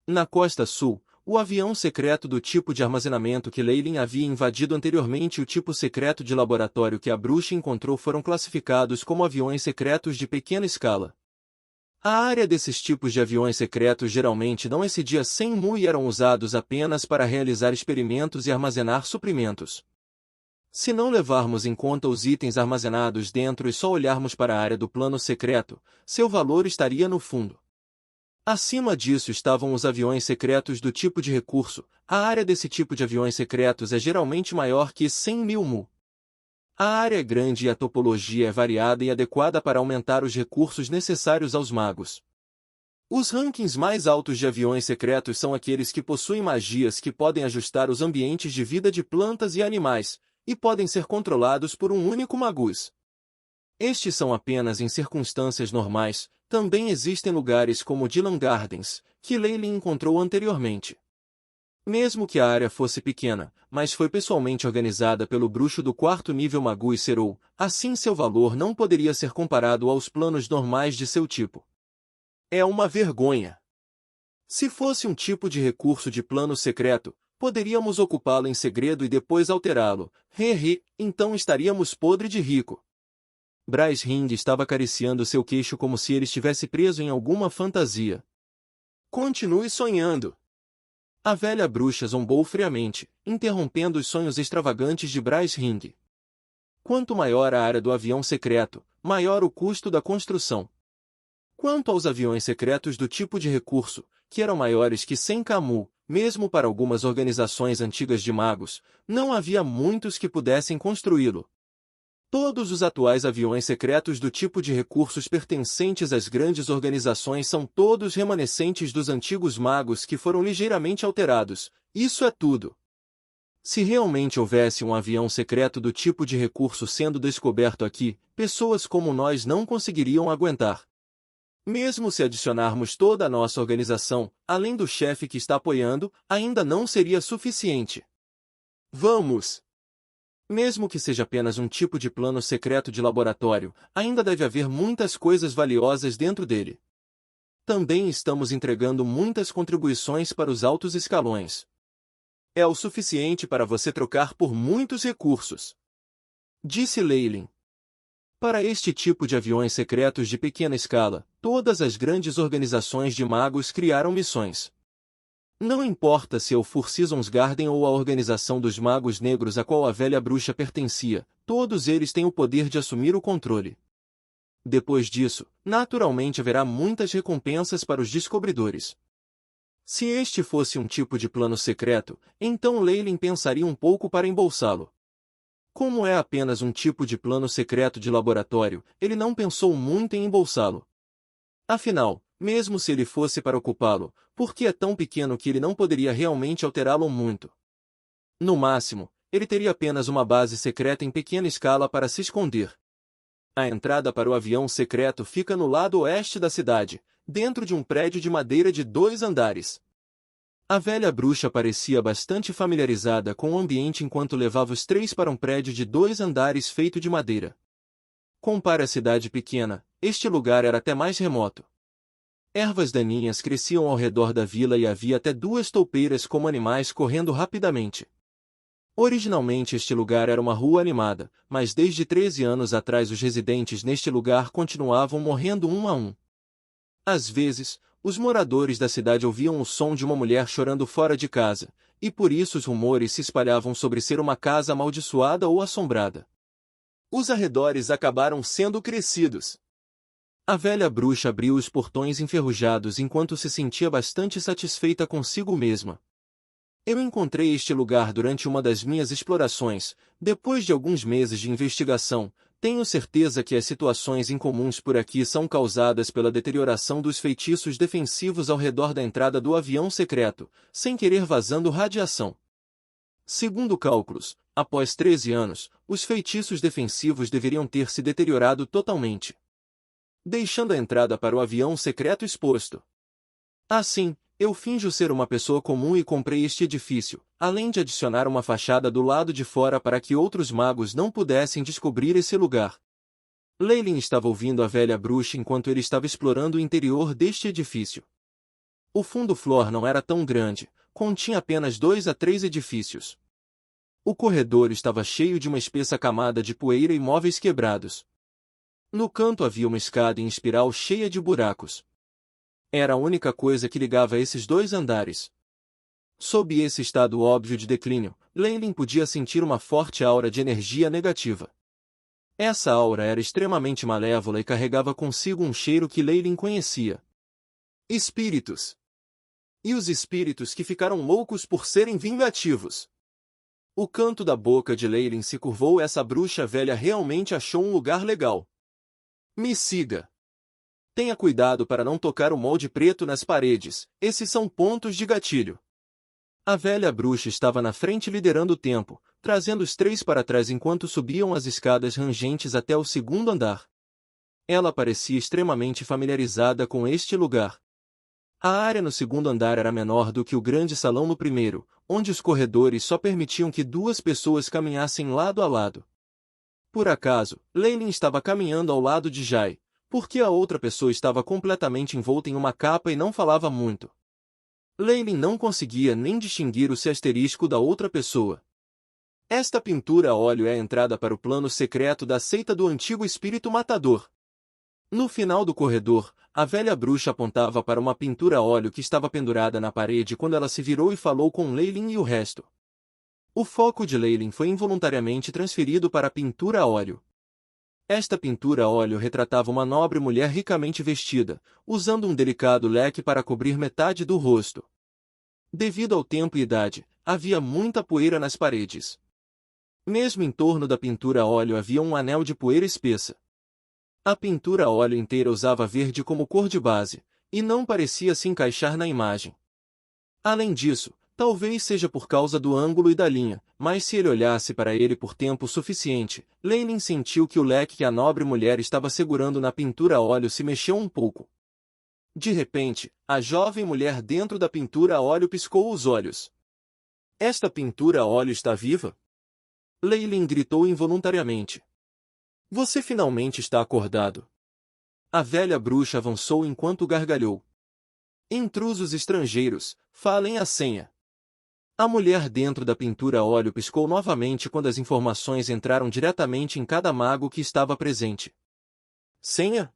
Na costa sul, o avião secreto do tipo de armazenamento que Leylin havia invadido anteriormente e o tipo secreto de laboratório que a bruxa encontrou foram classificados como aviões secretos de pequena escala. A área desses tipos de aviões secretos geralmente não excedia 100 mu e eram usados apenas para realizar experimentos e armazenar suprimentos. Se não levarmos em conta os itens armazenados dentro e só olharmos para a área do plano secreto, seu valor estaria no fundo. Acima disso estavam os aviões secretos do tipo de recurso. A área desse tipo de aviões secretos é geralmente maior que 100.000 mu. A área é grande e a topologia é variada e adequada para aumentar os recursos necessários aos magos. Os rankings mais altos de aviões secretos são aqueles que possuem magias que podem ajustar os ambientes de vida de plantas e animais, e podem ser controlados por um único magus. Estes são apenas em circunstâncias normais. Também existem lugares como Dylan Gardens, que Leylin encontrou anteriormente. Mesmo que a área fosse pequena, mas foi pessoalmente organizada pelo bruxo do quarto nível Magus Serou, assim seu valor não poderia ser comparado aos planos normais de seu tipo. É uma vergonha. Se fosse um tipo de recurso de plano secreto, poderíamos ocupá-lo em segredo e depois alterá-lo. Então estaríamos podre de rico. Bryce Ring estava acariciando seu queixo como se ele estivesse preso em alguma fantasia. Continue sonhando. A velha bruxa zombou friamente, interrompendo os sonhos extravagantes de Bryce Ring. Quanto maior a área do avião secreto, maior o custo da construção. Quanto aos aviões secretos do tipo de recurso, que eram maiores que 100 kmu, mesmo para algumas organizações antigas de magos, não havia muitos que pudessem construí-lo. Todos os atuais aviões secretos do tipo de recursos pertencentes às grandes organizações são todos remanescentes dos antigos magos que foram ligeiramente alterados. Isso é tudo. Se realmente houvesse um avião secreto do tipo de recurso sendo descoberto aqui, pessoas como nós não conseguiriam aguentar. Mesmo se adicionarmos toda a nossa organização, além do chefe que está apoiando, ainda não seria suficiente. Vamos! Mesmo que seja apenas um tipo de plano secreto de laboratório, ainda deve haver muitas coisas valiosas dentro dele. Também estamos entregando muitas contribuições para os altos escalões. É o suficiente para você trocar por muitos recursos. Disse Leylin. Para este tipo de aviões secretos de pequena escala, todas as grandes organizações de magos criaram missões. Não importa se é o Four Seasons Garden ou a Organização dos Magos Negros a qual a velha bruxa pertencia, todos eles têm o poder de assumir o controle. Depois disso, naturalmente haverá muitas recompensas para os descobridores. Se este fosse um tipo de plano secreto, então Leylin pensaria um pouco para embolsá-lo. Como é apenas um tipo de plano secreto de laboratório, ele não pensou muito em embolsá-lo. Afinal, mesmo se ele fosse para ocupá-lo, porque é tão pequeno que ele não poderia realmente alterá-lo muito. No máximo, ele teria apenas uma base secreta em pequena escala para se esconder. A entrada para o avião secreto fica no lado oeste da cidade, dentro de um prédio de madeira de 2 andares. A velha bruxa parecia bastante familiarizada com o ambiente enquanto levava os 3 para um prédio de 2 andares feito de madeira. Compare a cidade pequena, este lugar era até mais remoto. Ervas daninhas cresciam ao redor da vila e havia até 2 toupeiras como animais correndo rapidamente. Originalmente este lugar era uma rua animada, mas desde 13 anos atrás os residentes neste lugar continuavam morrendo um a um. Às vezes, os moradores da cidade ouviam o som de uma mulher chorando fora de casa, e por isso os rumores se espalhavam sobre ser uma casa amaldiçoada ou assombrada. Os arredores acabaram sendo crescidos. A velha bruxa abriu os portões enferrujados enquanto se sentia bastante satisfeita consigo mesma. Eu encontrei este lugar durante uma das minhas explorações. Depois de alguns meses de investigação, tenho certeza que as situações incomuns por aqui são causadas pela deterioração dos feitiços defensivos ao redor da entrada do avião secreto, sem querer vazando radiação. Segundo cálculos, após 13 anos, os feitiços defensivos deveriam ter se deteriorado totalmente, deixando a entrada para o avião secreto exposto. Assim, eu finjo ser uma pessoa comum e comprei este edifício, além de adicionar uma fachada do lado de fora para que outros magos não pudessem descobrir esse lugar. Leylin estava ouvindo a velha bruxa enquanto ele estava explorando o interior deste edifício. O fundo floor não era tão grande, continha apenas 2 a 3 edifícios. O corredor estava cheio de uma espessa camada de poeira e móveis quebrados. No canto havia uma escada em espiral cheia de buracos. Era a única coisa que ligava esses 2 andares. Sob esse estado óbvio de declínio, Leilin podia sentir uma forte aura de energia negativa. Essa aura era extremamente malévola e carregava consigo um cheiro que Leilin conhecia. Espíritos. E os espíritos que ficaram loucos por serem vingativos. O canto da boca de Leilin se curvou. Essa bruxa velha realmente achou um lugar legal. Me siga. Tenha cuidado para não tocar o molde preto nas paredes, esses são pontos de gatilho. A velha bruxa estava na frente liderando o tempo, trazendo os 3 para trás enquanto subiam as escadas rangentes até o 2º andar. Ela parecia extremamente familiarizada com este lugar. A área no 2º andar era menor do que o grande salão no 1º, onde os corredores só permitiam que 2 pessoas caminhassem lado a lado. Por acaso, Leilin estava caminhando ao lado de Jai, porque a outra pessoa estava completamente envolta em uma capa e não falava muito. Leilin não conseguia nem distinguir o C asterisco da outra pessoa. Esta pintura a óleo é a entrada para o plano secreto da seita do antigo espírito matador. No final do corredor, a velha bruxa apontava para uma pintura a óleo que estava pendurada na parede quando ela se virou e falou com Leilin e o resto. O foco de Leilin foi involuntariamente transferido para a pintura a óleo. Esta pintura a óleo retratava uma nobre mulher ricamente vestida, usando um delicado leque para cobrir metade do rosto. Devido ao tempo e idade, havia muita poeira nas paredes. Mesmo em torno da pintura a óleo havia um anel de poeira espessa. A pintura a óleo inteira usava verde como cor de base, e não parecia se encaixar na imagem. Além disso, talvez seja por causa do ângulo e da linha, mas se ele olhasse para ele por tempo suficiente, Leilin sentiu que o leque que a nobre mulher estava segurando na pintura a óleo se mexeu um pouco. De repente, a jovem mulher dentro da pintura a óleo piscou os olhos. Esta pintura a óleo está viva? Leilin gritou involuntariamente. Você finalmente está acordado. A velha bruxa avançou enquanto gargalhou. Intrusos estrangeiros, falem a senha. A mulher dentro da pintura a óleo piscou novamente quando as informações entraram diretamente em cada mago que estava presente. Senha?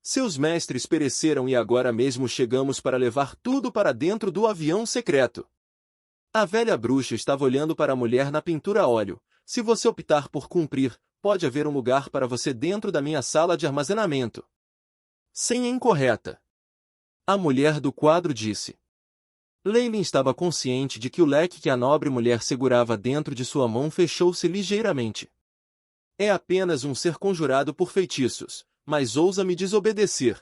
Seus mestres pereceram e agora mesmo chegamos para levar tudo para dentro do avião secreto. A velha bruxa estava olhando para a mulher na pintura a óleo. Se você optar por cumprir, pode haver um lugar para você dentro da minha sala de armazenamento. Senha incorreta. A mulher do quadro disse. Leilin estava consciente de que o leque que a nobre mulher segurava dentro de sua mão fechou-se ligeiramente. É apenas um ser conjurado por feitiços, mas ousa me desobedecer.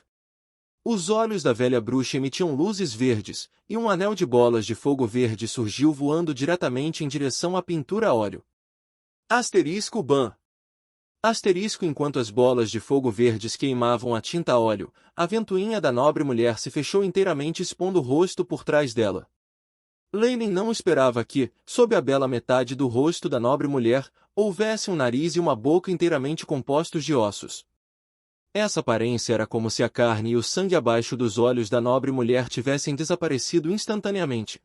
Os olhos da velha bruxa emitiam luzes verdes, e um anel de bolas de fogo verde surgiu voando diretamente em direção à pintura a óleo. Asterisco ban. Asterisco. Enquanto as bolas de fogo verdes queimavam a tinta a óleo, a ventoinha da nobre mulher se fechou inteiramente expondo o rosto por trás dela. Leilin não esperava que, sob a bela metade do rosto da nobre mulher, houvesse um nariz e uma boca inteiramente compostos de ossos. Essa aparência era como se a carne e o sangue abaixo dos olhos da nobre mulher tivessem desaparecido instantaneamente.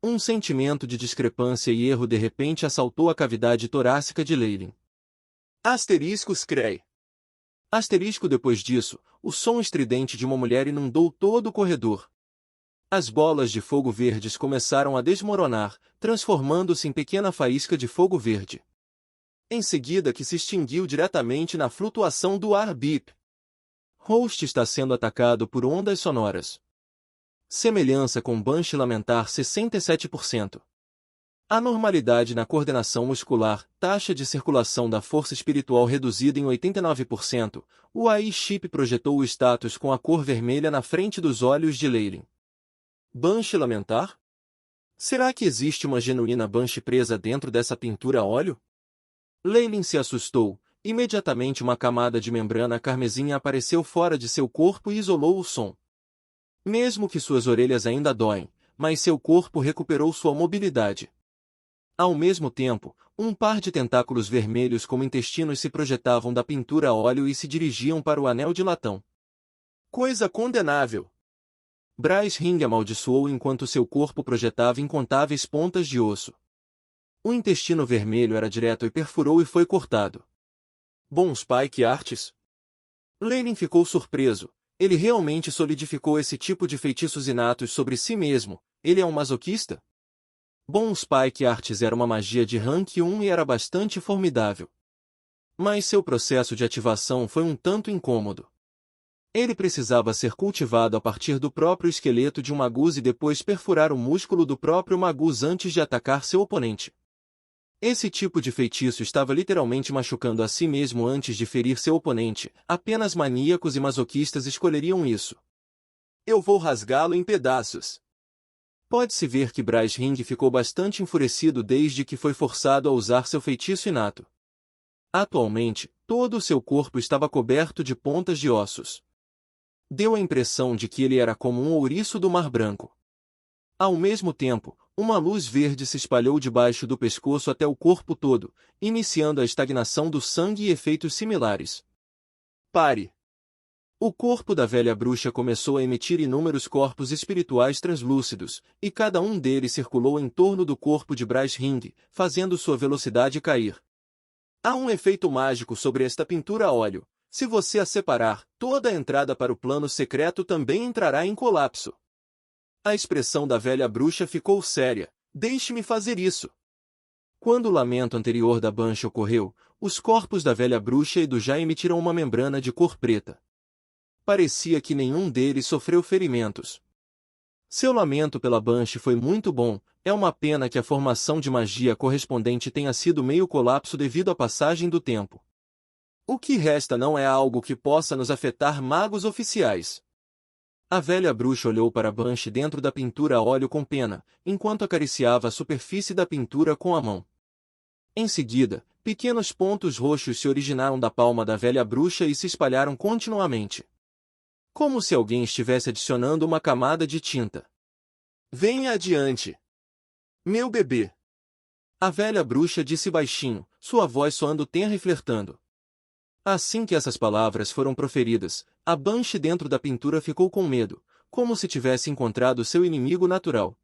Um sentimento de discrepância e erro de repente assaltou a cavidade torácica de Leilin. Asterisco screi. Asterisco. Depois disso, o som estridente de uma mulher inundou todo o corredor. As bolas de fogo verdes começaram a desmoronar, transformando-se em pequena faísca de fogo verde. Em seguida que se extinguiu diretamente na flutuação do ar. Bip. Host está sendo atacado por ondas sonoras. Semelhança com Banshee lamentar 67%. Anormalidade na coordenação muscular, taxa de circulação da força espiritual reduzida em 89%, o AI Chip projetou o status com a cor vermelha na frente dos olhos de Leilin. Banshee lamentar? Será que existe uma genuína Banshee presa dentro dessa pintura a óleo? Leilin se assustou. Imediatamente uma camada de membrana carmesim apareceu fora de seu corpo e isolou o som. Mesmo que suas orelhas ainda doem, mas seu corpo recuperou sua mobilidade. Ao mesmo tempo, um par de tentáculos vermelhos como intestinos se projetavam da pintura a óleo e se dirigiam para o anel de latão. Coisa condenável! Bryce Ring amaldiçoou enquanto seu corpo projetava incontáveis pontas de osso. O intestino vermelho era direto e perfurou e foi cortado. Bom Spike Artes? Leyline ficou surpreso. Ele realmente solidificou esse tipo de feitiços inatos sobre si mesmo. Ele é um masoquista? Bom Spike Artes era uma magia de rank 1 e era bastante formidável. Mas seu processo de ativação foi um tanto incômodo. Ele precisava ser cultivado a partir do próprio esqueleto de um magus e depois perfurar o músculo do próprio magus antes de atacar seu oponente. Esse tipo de feitiço estava literalmente machucando a si mesmo antes de ferir seu oponente. Apenas maníacos e masoquistas escolheriam isso. Eu vou rasgá-lo em pedaços. Pode-se ver que Bryce Ring ficou bastante enfurecido desde que foi forçado a usar seu feitiço inato. Atualmente, todo o seu corpo estava coberto de pontas de ossos. Deu a impressão de que ele era como um ouriço do Mar Branco. Ao mesmo tempo, uma luz verde se espalhou debaixo do pescoço até o corpo todo, iniciando a estagnação do sangue e efeitos similares. Pare! O corpo da velha bruxa começou a emitir inúmeros corpos espirituais translúcidos, e cada um deles circulou em torno do corpo de Bryce Ring, fazendo sua velocidade cair. Há um efeito mágico sobre esta pintura a óleo. Se você a separar, toda a entrada para o plano secreto também entrará em colapso. A expressão da velha bruxa ficou séria. Deixe-me fazer isso. Quando o lamento anterior da Banshee ocorreu, os corpos da velha bruxa e do já emitiram uma membrana de cor preta. Parecia que nenhum deles sofreu ferimentos. Seu lamento pela Banshee foi muito bom. É uma pena que a formação de magia correspondente tenha sido meio colapso devido à passagem do tempo. O que resta não é algo que possa nos afetar magos oficiais. A velha bruxa olhou para Banshee dentro da pintura a óleo com pena, enquanto acariciava a superfície da pintura com a mão. Em seguida, pequenos pontos roxos se originaram da palma da velha bruxa e se espalharam continuamente. Como se alguém estivesse adicionando uma camada de tinta. Venha adiante. Meu bebê. A velha bruxa disse baixinho, sua voz soando tenra e flertando. Assim que essas palavras foram proferidas, a Banshee dentro da pintura ficou com medo, como se tivesse encontrado seu inimigo natural.